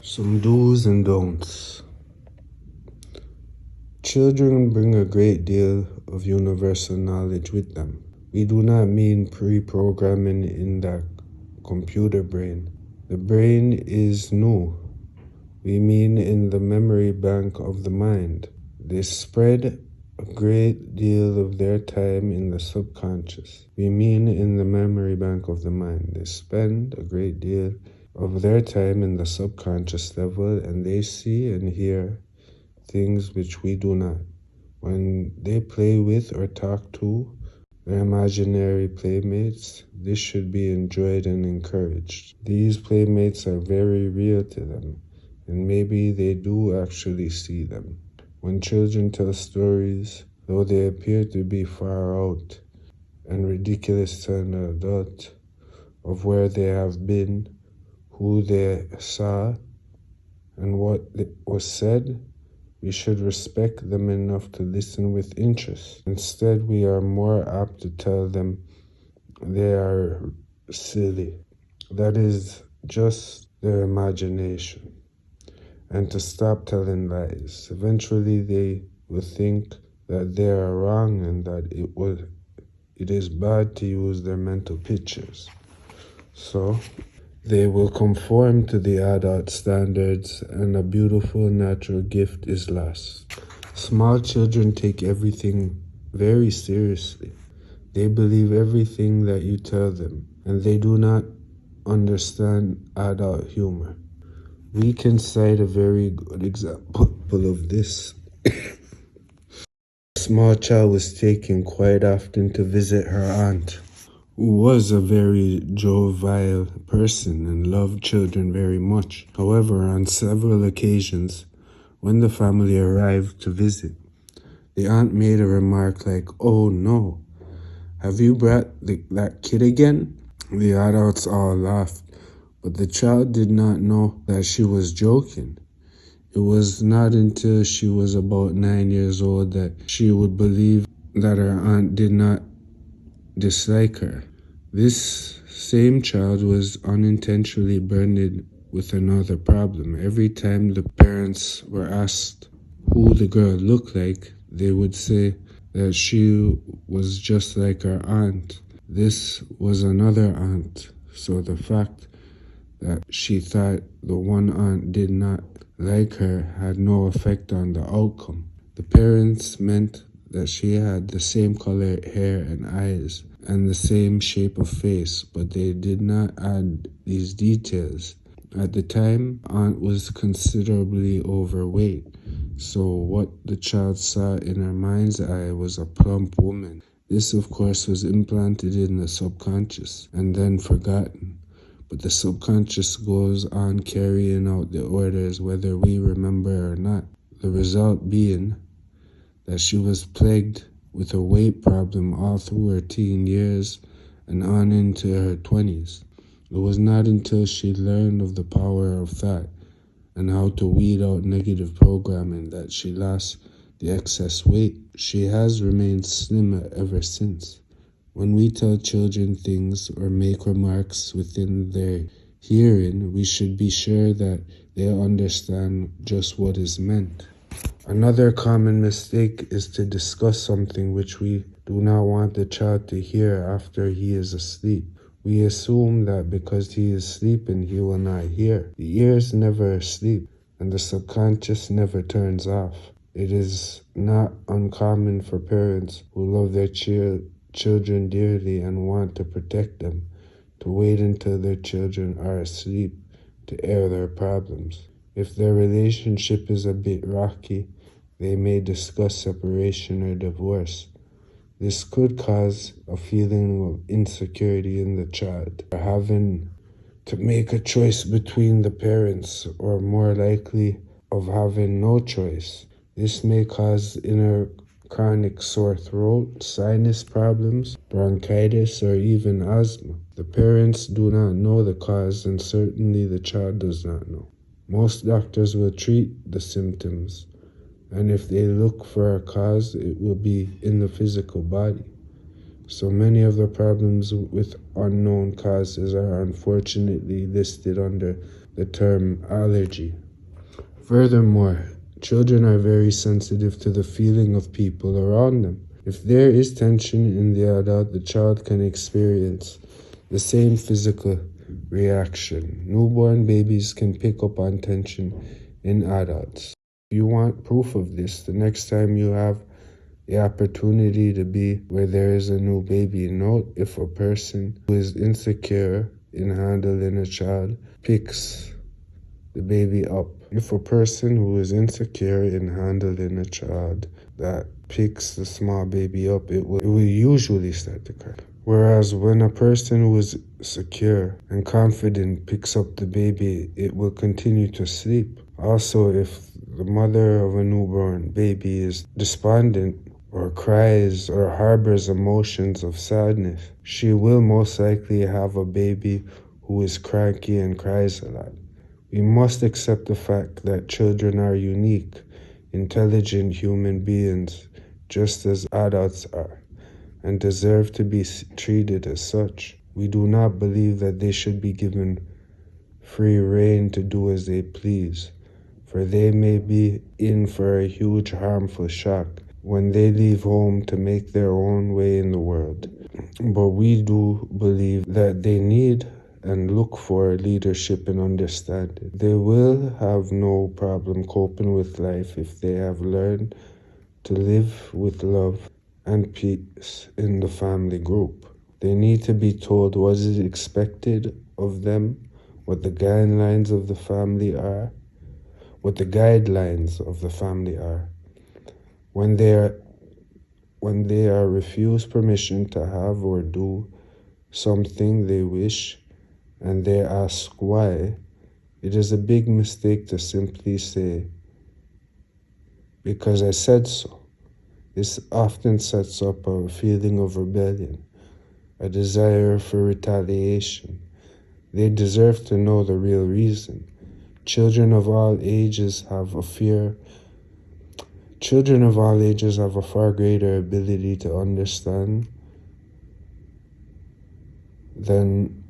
Some do's and don'ts. Children bring a great deal of universal knowledge with them. We do not mean pre-programming in the computer brain. The brain is new. We mean in the memory bank of the mind. They spread a great deal of their time in the subconscious. We mean in the memory bank of the mind. They spend a great deal of their time in the subconscious level, and they see and hear things which we do not. When they play with or talk to their imaginary playmates, this should be enjoyed and encouraged. These playmates are very real to them, and maybe they do actually see them. When children tell stories, though they appear to be far out and ridiculous to an adult, of where they have been, who they saw, and what was said, we should respect them enough to listen with interest. Instead, we are more apt to tell them they are silly. That is just their imagination. And to stop telling lies. Eventually, they will think that they are wrong and that it is bad to use their mental pictures. So they will conform to the adult standards, and a beautiful natural gift is lost. Small children take everything very seriously. They believe everything that you tell them, and they do not understand adult humor. We can cite a very good example of this. A small child was taken quite often to visit her aunt, who was a very jovial person and loved children very much. However, on several occasions, when the family arrived to visit, the aunt made a remark like, "Oh no, have you brought that kid again?" The adults all laughed, but the child did not know that she was joking. It was not until she was about 9 years old that she would believe that her aunt did not dislike her. This same child was unintentionally burdened with another problem. Every time the parents were asked who the girl looked like, they would say that she was just like her aunt. This was another aunt, so the fact that she thought the one aunt did not like her had no effect on the outcome. The parents meant that she had the same color hair and eyes and the same shape of face, but they did not add these details. At the time, aunt was considerably overweight, so what the child saw in her mind's eye was a plump woman. This, of course, was implanted in the subconscious and then forgotten. But the subconscious goes on carrying out the orders whether we remember or not. The result being that she was plagued with a weight problem all through her teen years and on into her 20s. It was not until she learned of the power of thought and how to weed out negative programming that she lost the excess weight. She has remained slimmer ever since. When we tell children things or make remarks within their hearing, we should be sure that they understand just what is meant. Another common mistake is to discuss something which we do not want the child to hear after he is asleep. We assume that because he is sleeping, he will not hear. The ears never sleep, and the subconscious never turns off. It is not uncommon for parents who love their children dearly and want to protect them to wait until their children are asleep to air their problems. If their relationship is a bit rocky, they may discuss separation or divorce. This could cause a feeling of insecurity in the child, or having to make a choice between the parents, or more likely of having no choice. This may cause inner chronic sore throat, sinus problems, bronchitis, or even asthma. The parents do not know the cause, and certainly the child does not know. Most doctors will treat the symptoms, and if they look for a cause, it will be in the physical body. So many of the problems with unknown causes are unfortunately listed under the term allergy. Furthermore, children are very sensitive to the feeling of people around them. If there is tension in the adult, the child can experience the same physical reaction. Newborn babies can pick up on tension in adults. If you want proof of this, the next time you have the opportunity to be where there is a new baby, note if a person who is insecure in handling a child picks the baby up. If a person who is insecure in handling a child that picks the small baby up, it will usually start to cry. Whereas when a person who is secure and confident picks up the baby, it will continue to sleep. Also, if the mother of a newborn baby is despondent or cries or harbors emotions of sadness, she will most likely have a baby who is cranky and cries a lot. We must accept the fact that children are unique, intelligent human beings, just as adults are, and deserve to be treated as such. We do not believe that they should be given free rein to do as they please, for they may be in for a huge harmful shock when they leave home to make their own way in the world. But we do believe that they need and look for leadership and understanding. They will have no problem coping with life if they have learned to live with love and peace in the family group. They need to be told what is expected of them, what the guidelines of the family are, When they are refused permission to have or do something they wish, and they ask why, it is a big mistake to simply say, "Because I said so." This often sets up a feeling of rebellion, a desire for retaliation. They deserve to know the real reason. Children of all ages have a far greater ability to understand than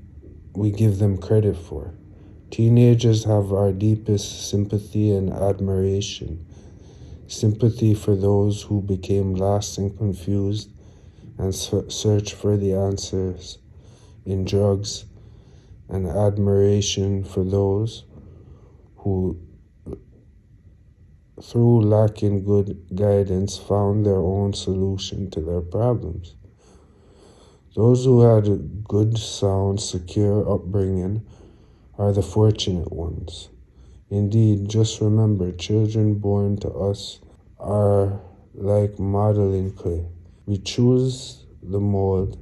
we give them credit for. Teenagers have our deepest sympathy and admiration. Sympathy for those who became lost and confused and search for the answers in drugs, and admiration for those who, through lacking good guidance, found their own solution to their problems. Those who had a good, sound, secure upbringing are the fortunate ones. Indeed, just remember, children born to us are like modeling clay. We choose the mold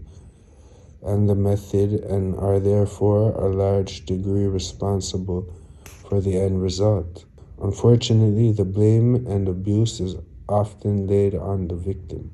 and the method and are therefore a large degree responsible for the end result. Unfortunately, the blame and abuse is often laid on the victim.